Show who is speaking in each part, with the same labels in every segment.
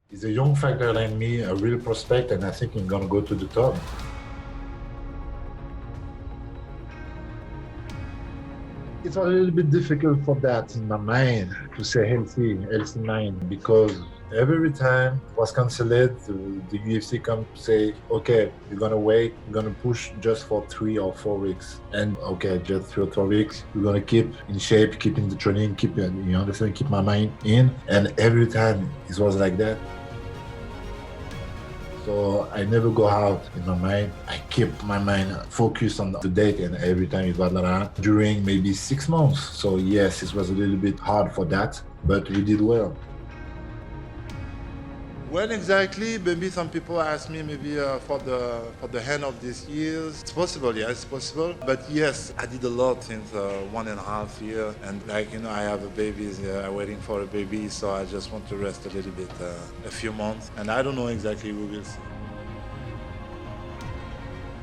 Speaker 1: He's a young fighter like me, a real prospect, and I think he's gonna go to the top. It was a little bit difficult for that in my mind to say healthy mind, because every time it was cancelled, the UFC come to say, okay, you're gonna wait, you're gonna push just for 3 or 4 weeks. And okay, just 3 or 4 weeks, we're gonna keep in shape, keep in the training, keep, you understand, keep my mind in. And every time it was like that. So I never go out in my mind. I keep my mind focused on the date, and every time it was like that during maybe 6 months. So yes, it was a little bit hard for that, but we did well.
Speaker 2: When exactly? Maybe some people ask me maybe for the end of this year. It's possible, yes, it's possible. But yes, I did a lot since 1.5 years, and I have a baby, waiting for a baby, so I just want to rest a little bit, a few months, and I don't know exactly. We will see.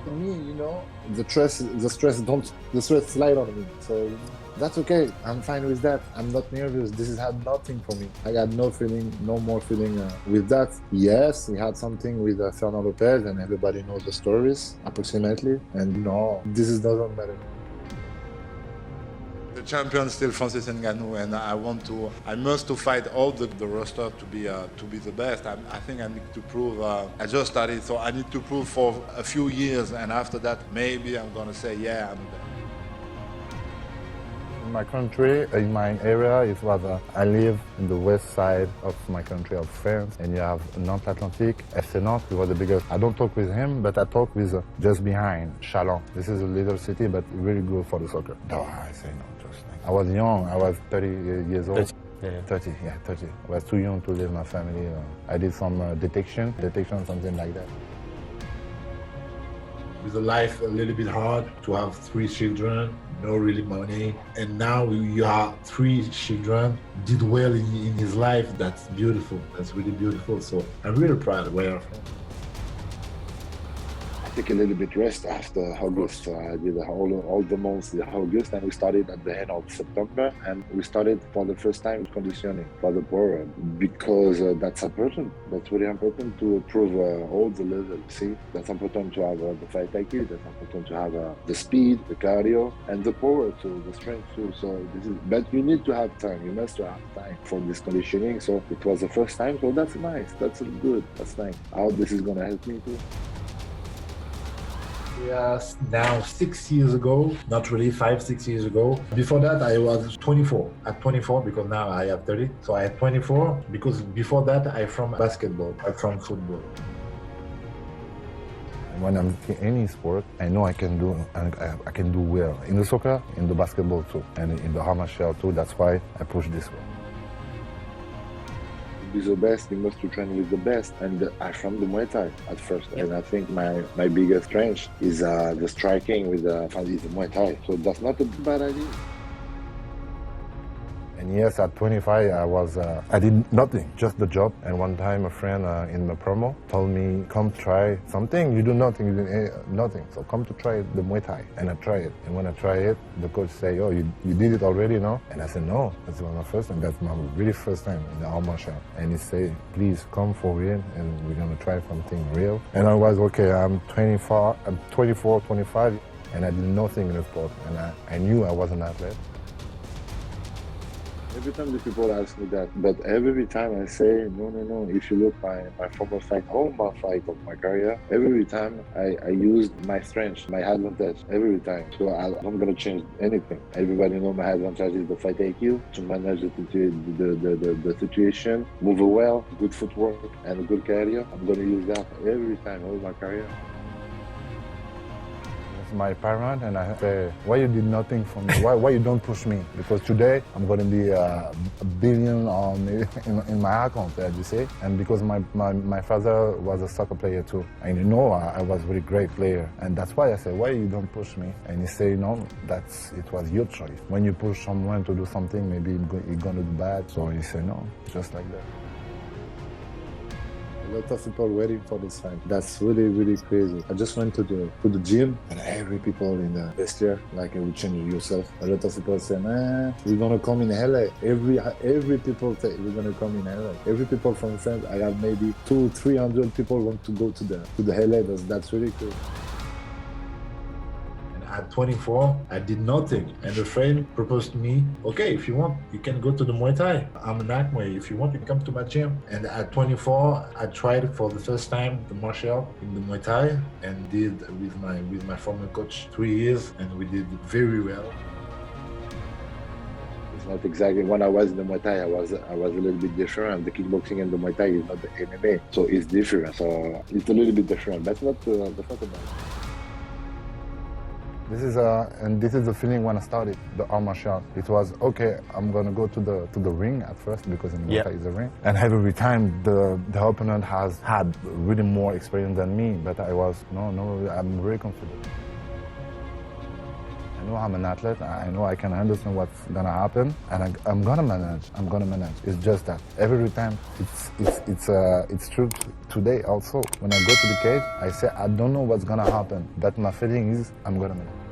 Speaker 3: For me, the stress slide on me. So that's okay. I'm fine with that. I'm not nervous. This has had nothing for me. I got no more feeling with that. Yes, we had something with Fernando Lopez, and everybody knows the stories approximately. And no, doesn't matter.
Speaker 2: The champion is still Francis Ngannou, and I must to fight all the roster to be the best. I think I need to prove. I just started, so I need to prove for a few years, and after that, maybe I'm gonna say, yeah, I'm the best.
Speaker 3: In my country, in my area, it was I live in the west side of my country of France, and you have Nantes Atlantique, FC Nantes. He was the biggest. I don't talk with him, but I talk with just behind Chalon. This is a little city, but really good for the soccer. No, I say no. I was young. I was 30 years old. 30. I was too young to leave my family. I did some detection, something like that.
Speaker 1: With the life a little bit hard, to have 3 children, no really money, and now you have 3 children, did well in his life. That's beautiful. That's really beautiful. So I'm really proud of where I'm from.
Speaker 3: I took a little bit rest after August. I did all the months in August, and we started at the end of September, and we started for the first time conditioning for the power, because that's important. That's really important to improve all the levels. See, that's important to have the fight IQ. That's important to have the speed, the cardio, and the power too, the strength too. So but you need to have time. You must have time for this conditioning. So it was the first time. So that's nice. That's good. That's nice. How this is gonna help me too.
Speaker 1: Yes, now 6 years ago, not really 5-6 years ago. Before that, I was 24. At 24, because now I have 30. So I had 24, because before that, I'm from basketball, I'm from football.
Speaker 3: When I'm in any sport, I know I can do well. In the soccer, in the basketball too, and in the art martial too. That's why I push this way. To be the best, you must train with the best. And I'm from the Muay Thai at first, and I think my biggest strength is the striking with the Muay Thai. So that's not a bad idea. And yes, at 25, I did nothing, just the job. And one time a friend in the promo told me, come try something. You do nothing, you do nothing. So come to try the Muay Thai. And I tried it. And when I tried it, the coach said, oh, you did it already, no? And I said, no, that's my first time. That's my really first time in the art martial. And he said, please come for real, and we're gonna try something real. And I was, okay, I'm 24, 25, and I did nothing in the sport. And I knew I was an athlete. Every time the people ask me that, but every time I say, no. If you look my former fight, all my fight of my career, every time I used my strength, my advantage, every time. So I'm not going to change anything. Everybody know my advantage is the fight IQ, to manage the situation, move well, good footwork, and a good career. I'm going to use that every time, all my career. My parent, and I say, why you did nothing for me? Why you don't push me? Because today I'm going to be a billion in my account, as you say. And because my father was a soccer player too, and I was a really great player, and that's why I say, why you don't push me? And he say, no, it was your choice. When you push someone to do something, maybe it's going to do bad. So he say, no, just like that.
Speaker 1: lot of people waiting for this fight. That's really, really crazy. I just went to the gym, and every people in the vestiaire, like you change yourself. A lot of people say, man, we're gonna come in LA. Every people say we're gonna come in LA. Every people from France, I have maybe 200-300 people want to go to the LA. That's really cool. At 24, I did nothing. And a friend proposed to me, okay, if you want, you can go to the Muay Thai. I'm an Acme. If you want, you can come to my gym. And at 24, I tried for the first time the martial art in the Muay Thai and did with my former coach 3 years, and we did very well.
Speaker 3: It's not exactly when I was in the Muay Thai, I was a little bit different. The kickboxing and the Muay Thai is not the MMA, so it's different. So it's a little bit different. That's not about it.
Speaker 4: This is the feeling when I started the arm martial art. It was okay. I'm gonna go to the ring at first because in Muay Thai is a ring, and every time the opponent has had really more experience than me, but I was no. I'm very confident. I know I'm an athlete. I know I can understand what's gonna happen, and I'm gonna manage. It's just that every time it's true. Today also, when I go to the cage, I say I don't know what's gonna happen, but my feeling is I'm gonna manage.